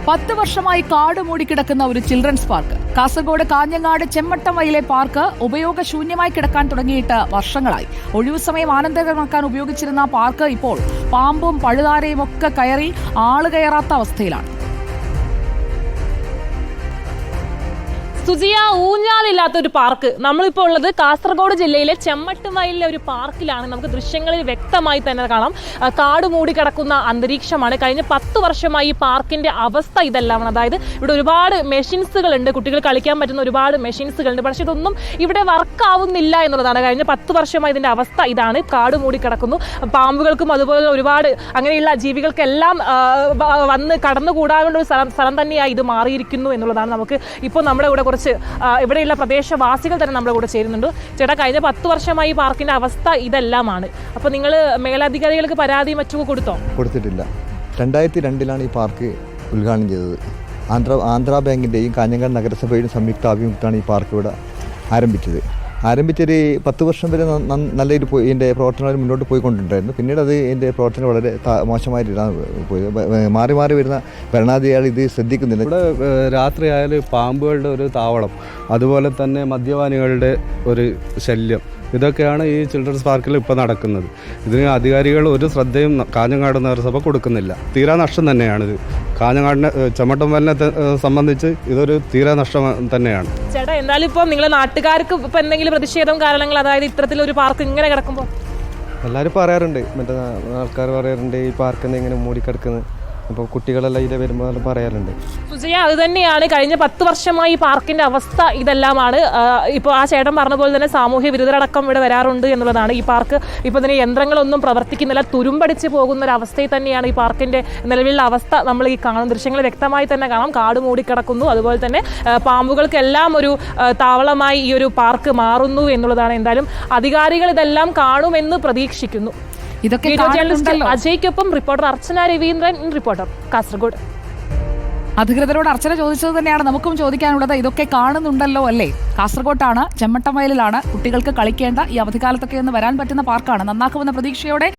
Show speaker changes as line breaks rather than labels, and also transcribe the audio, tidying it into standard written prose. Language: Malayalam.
10 വർഷമായി കാട് മൂടിക്കിടക്കുന്ന ഒരു ചിൽഡ്രൻസ് പാർക്ക്. കാസർഗോഡ് കാഞ്ഞങ്ങാട് ചെമ്മട്ടംവയലിലെ പാർക്ക് ഉപയോഗശൂന്യമായി കിടക്കാൻ തുടങ്ങിയിട്ട് വർഷങ്ങളായി. ഒഴിവു സമയം ആനന്ദകരമാക്കാൻ ഉപയോഗിച്ചിരുന്ന പാർക്ക് ഇപ്പോൾ പാമ്പും പഴുതാരയും ഒക്കെ കയറി ആള് കയറാത്ത അവസ്ഥയിലാണ്.
സുജിയ, ഊഞ്ഞാലില്ലാത്തൊരു പാർക്ക്. നമ്മളിപ്പോൾ ഉള്ളത് കാസർഗോഡ് ജില്ലയിലെ ചെമ്മട്ടുവയലിലെ ഒരു പാർക്കിലാണ്. നമുക്ക് ദൃശ്യങ്ങളിൽ വ്യക്തമായി തന്നെ കാണാം, കാട് മൂടിക്കിടക്കുന്ന അന്തരീക്ഷമാണ്. കഴിഞ്ഞ 10 വർഷമായി ഈ പാർക്കിന്റെ അവസ്ഥ ഇതെല്ലാമാണ്. അതായത് ഇവിടെ ഒരുപാട് മെഷീൻസുകളുണ്ട്, കുട്ടികൾ കളിക്കാൻ പറ്റുന്ന ഒരുപാട് മെഷീൻസുകളുണ്ട്. പക്ഷെ ഇതൊന്നും ഇവിടെ വർക്ക് ആവുന്നില്ല എന്നുള്ളതാണ്. കഴിഞ്ഞ 10 വർഷമായി ഇതിന്റെ അവസ്ഥ ഇതാണ്. കാട് മൂടിക്കിടക്കുന്നു. പാമ്പുകൾക്കും അതുപോലെ ഒരുപാട് അങ്ങനെയുള്ള ജീവികൾക്കെല്ലാം വന്ന് കടന്നുകൂടാനുള്ള ഒരു സ്ഥലം തന്നെയായി ഇത് മാറിയിരിക്കുന്നു എന്നുള്ളതാണ്. നമുക്ക് ഇപ്പോൾ നമ്മുടെ കൂടെ ഇവിടെയുള്ള പ്രദേശവാസികൾ തന്നെ നമ്മുടെ കൂടെ ചേരുന്നുണ്ട്. ചേട്ടാ, കഴിഞ്ഞ 10 വർഷമായി ഈ പാർക്കിന്റെ അവസ്ഥ ഇതെല്ലാമാണ്. അപ്പോൾ നിങ്ങൾ മേലധികാരികൾക്ക് പരാതി മറ്റൊക്കെ കൊടുത്തിട്ടില്ല.
2002 ഈ പാർക്ക് ഉദ്ഘാടനം ചെയ്തത്. ആന്ധ്രാ ബാങ്കിൻ്റെയും കാഞ്ഞങ്ങാട് നഗരസഭയുടെയും സംയുക്ത ആഭിമുഖ്യമാണ് ഈ പാർക്ക് ഇവിടെ ആരംഭിച്ചൊരു 10 വർഷം വരെ നല്ലൊരു ഇതിൻ്റെ പ്രവർത്തനം മുന്നോട്ട് പോയിക്കൊണ്ടിട്ടുണ്ടായിരുന്നു. പിന്നീട് അത് ഇതിൻ്റെ പ്രവർത്തനം വളരെ മോശമായിട്ടാണ് പോയത്. മാറി വരുന്ന ഭരണാധികാരികൾ ഇത് ശ്രദ്ധിക്കുന്നില്ല.
ഇവിടെ രാത്രിയായാൽ പാമ്പുകളുടെ ഒരു താവളം, അതുപോലെ തന്നെ മദ്യപാനികളുടെ ഒരു ശല്യം, ഇതൊക്കെയാണ് ഈ ചിൽഡ്രൻസ് പാർക്കിൽ ഇപ്പോൾ നടക്കുന്നത്. ഇതിന് അധികാരികൾ ഒരു ശ്രദ്ധയും കാഞ്ഞങ്ങാട് നഗരസഭ കൊടുക്കുന്നില്ല. തീരാ നഷ്ടം തന്നെയാണിത്. കാഞ്ഞങ്ങാടിനെ ചെമ്മട്ടംവയലിനെ സംബന്ധിച്ച് ഇതൊരു തീരാ നഷ്ടം തന്നെയാണ്.
ചേട്ടാ, എന്തായാലും ഇപ്പോൾ നിങ്ങളെ നാട്ടുകാർക്ക് ഇപ്പം എന്തെങ്കിലും പ്രതിഷേധം കാരണങ്ങൾ, അതായത് ഇത്തരത്തിലൊരു പാർക്ക് ഇങ്ങനെ കിടക്കുമ്പോൾ?
എല്ലാവരും പറയാറുണ്ട്, മറ്റേ ആൾക്കാർ പറയാറുണ്ട് ഈ പാർക്ക് ഇങ്ങനെ മൂടിക്കിടക്കുന്നത്. അപ്പോൾ കുട്ടികളെല്ലാം ഇതിൽ വരുമ്പോൾ പറയാറുണ്ട്.
സുജയ, അത് തന്നെയാണ്. കഴിഞ്ഞ 10 വർഷമായി ഈ പാർക്കിന്റെ അവസ്ഥ ഇതെല്ലാമാണ്. ഇപ്പോൾ ആ ചേട്ടൻ പറഞ്ഞ പോലെ തന്നെ സാമൂഹ്യ വിരുദ്ധരടക്കം ഇവിടെ വരാറുണ്ട് എന്നുള്ളതാണ്. ഈ പാർക്ക് ഇപ്പോൾ ഇതിന് യന്ത്രങ്ങളൊന്നും പ്രവർത്തിക്കുന്നില്ല, തുരുമ്പടിച്ച് പോകുന്ന ഒരു അവസ്ഥയിൽ തന്നെയാണ് ഈ പാർക്കിന്റെ നിലവിലുള്ള അവസ്ഥ. നമ്മൾ ഈ കാണുന്ന ദൃശ്യങ്ങൾ വ്യക്തമായി തന്നെ കാണാം. കാട് മൂടിക്കിടക്കുന്നു, അതുപോലെ തന്നെ പാമ്പുകൾക്കെല്ലാം ഒരു താവളമായി ഈ ഒരു പാർക്ക് മാറുന്നു എന്നുള്ളതാണ്. എന്തായാലും അധികാരികൾ ഇതെല്ലാം കാണുമെന്ന് പ്രതീക്ഷിക്കുന്നു.
ഇതൊക്കെ
അജയ്ക്കൊപ്പം റിപ്പോർട്ടർ അർച്ചന രവീന്ദ്രൻ, റിപ്പോർട്ടർ കാസർഗോഡ്.
അധികൃതരോട് അർച്ചന ചോദിച്ചത് തന്നെയാണ് നമുക്കും ചോദിക്കാനുള്ളത്. ഇതൊക്കെ കാണുന്നുണ്ടല്ലോ അല്ലേ? കാസർഗോട്ടാണ്, ചെമ്മട്ടംവയലിലാണ് കുട്ടികൾക്ക് കളിക്കേണ്ട ഈ അവധിക്കാലത്തൊക്കെ ഒന്ന് വരാൻ പറ്റുന്ന പാർക്കാണ്. നന്നാക്കുമെന്ന പ്രതീക്ഷയോടെ